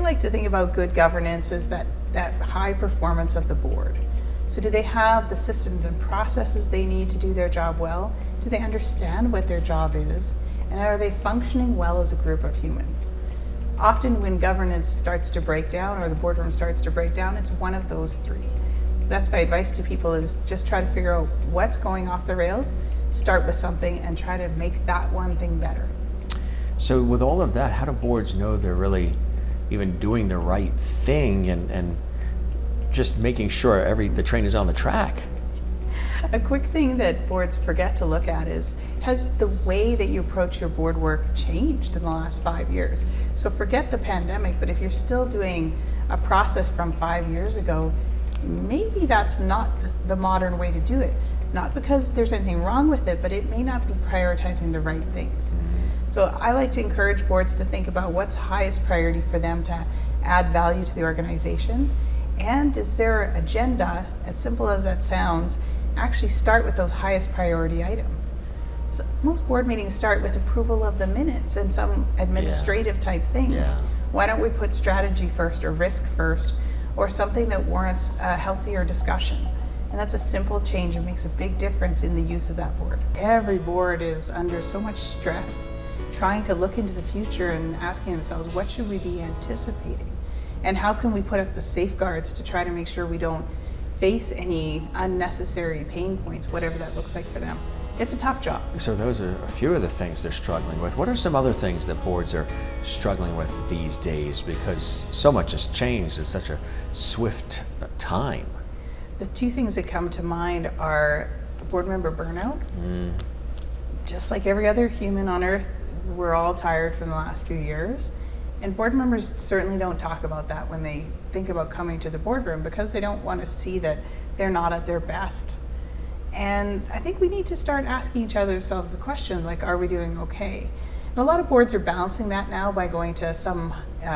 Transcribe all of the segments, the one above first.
like to think about good governance as that high performance of the board. So do they have the systems and processes they need to do their job well? Do they understand what their job is? And are they functioning well as a group of humans? Often when governance starts to break down or the boardroom starts to break down, it's one of those three. That's my advice to people, is just try to figure out what's going off the rails, start with something and try to make that one thing better. So with all of that, how do boards know they're really even doing the right thing and just making sure the train is on the track? A quick thing that boards forget to look at is, has the way that you approach your board work changed in the last 5 years? So forget the pandemic, but if you're still doing a process from 5 years ago, maybe that's not the modern way to do it. Not because there's anything wrong with it, but it may not be prioritizing the right things. So I like to encourage boards to think about what's highest priority for them to add value to the organization. And is their agenda, as simple as that sounds, actually start with those highest priority items? So most board meetings start with approval of the minutes and some administrative type things. Yeah. Why don't we put strategy first or risk first, or something that warrants a healthier discussion? And that's a simple change and makes a big difference in the use of that board. Every board is under so much stress trying to look into the future and asking themselves, what should we be anticipating? And how can we put up the safeguards to try to make sure we don't face any unnecessary pain points, whatever that looks like for them? It's a tough job. So those are a few of the things they're struggling with. What are some other things that boards are struggling with these days? Because so much has changed in such a swift time. The two things that come to mind are board member burnout. Just like every other human on earth, we're all tired from the last few years. And board members certainly don't talk about that when they think about coming to the boardroom, because they don't want to see that they're not at their best. And I think we need to start asking each other ourselves the question, like, are we doing okay? And a lot of boards are balancing that now by going to some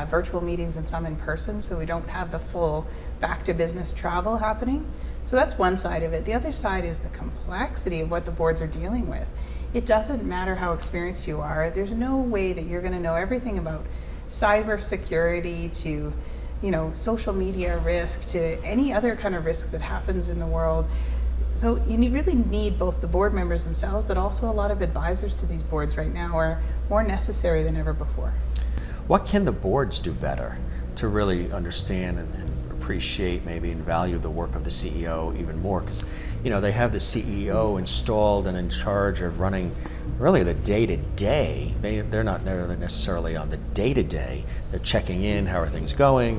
virtual meetings and some in person, so we don't have the full back to business travel happening. So that's one side of it. The other side is the complexity of what the boards are dealing with. It doesn't matter how experienced you are. There's no way that you're going to know everything about cyber security to, social media risk, to any other kind of risk that happens in the world. So you really need both the board members themselves, but also a lot of advisors to these boards right now are more necessary than ever before. What can the boards do better to really understand and appreciate maybe and value the work of the CEO even more? Because they have the CEO installed and in charge of running really the day-to-day. They're not necessarily on the day-to-day. They're checking in, how are things going?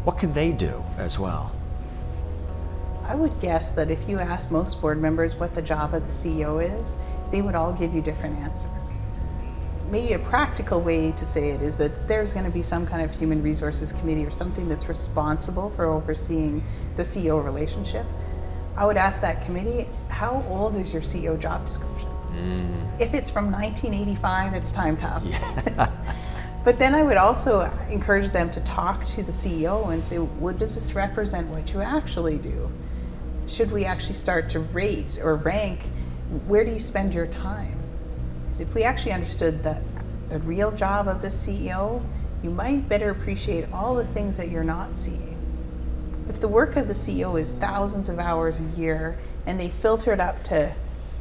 What can they do as well? I would guess that if you ask most board members what the job of the CEO is, they would all give you different answers. Maybe a practical way to say it is that there's going to be some kind of human resources committee or something that's responsible for overseeing the CEO relationship. I would ask that committee, how old is your CEO job description? If it's from 1985, it's time to update. Yeah. But then I would also encourage them to talk to the CEO and say, what does this represent what you actually do? Should we actually start to rate or rank, where do you spend your time? Because if we actually understood the real job of the CEO, you might better appreciate all the things that you're not seeing. If the work of the CEO is thousands of hours a year and they filter it up to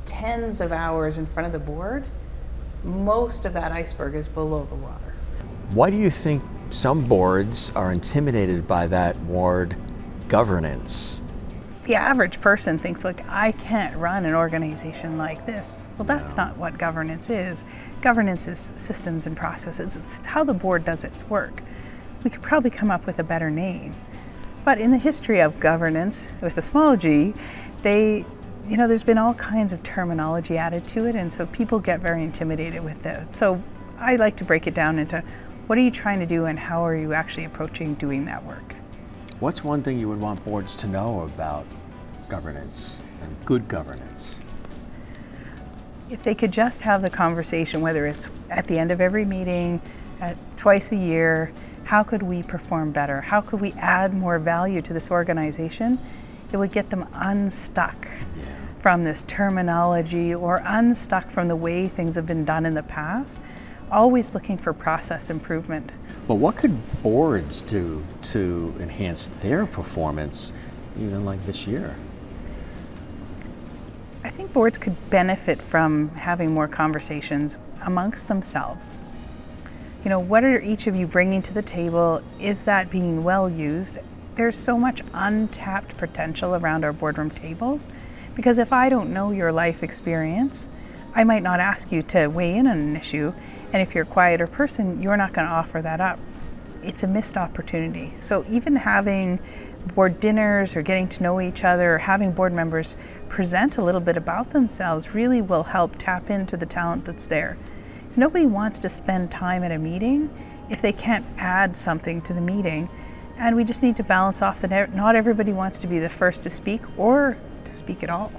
tens of hours in front of the board, most of that iceberg is below the water. Why do you think some boards are intimidated by that word governance? The average person thinks, like, I can't run an organization like this. Well, that's not what governance is. Governance is systems and processes. It's how the board does its work. We could probably come up with a better name. But in the history of governance, with a small g, there's been all kinds of terminology added to it, and so people get very intimidated with it. So I like to break it down into, what are you trying to do and how are you actually approaching doing that work? What's one thing you would want boards to know about governance and good governance? If they could just have the conversation, whether it's at the end of every meeting, twice a year, how could we perform better? How could we add more value to this organization? It would get them unstuck from this terminology or unstuck from the way things have been done in the past. always looking for process improvement. But what could boards do to enhance their performance, even like this year? I think boards could benefit from having more conversations amongst themselves. You know, what are each of you bringing to the table? Is that being well used? There's so much untapped potential around our boardroom tables, because if I don't know your life experience, I might not ask you to weigh in on an issue, and if you're a quieter person, you're not going to offer that up. It's a missed opportunity. So even having board dinners or getting to know each other or having board members present a little bit about themselves really will help tap into the talent that's there. So nobody wants to spend time at a meeting if they can't add something to the meeting, and we just need to balance off the not everybody wants to be the first to speak or to speak at all.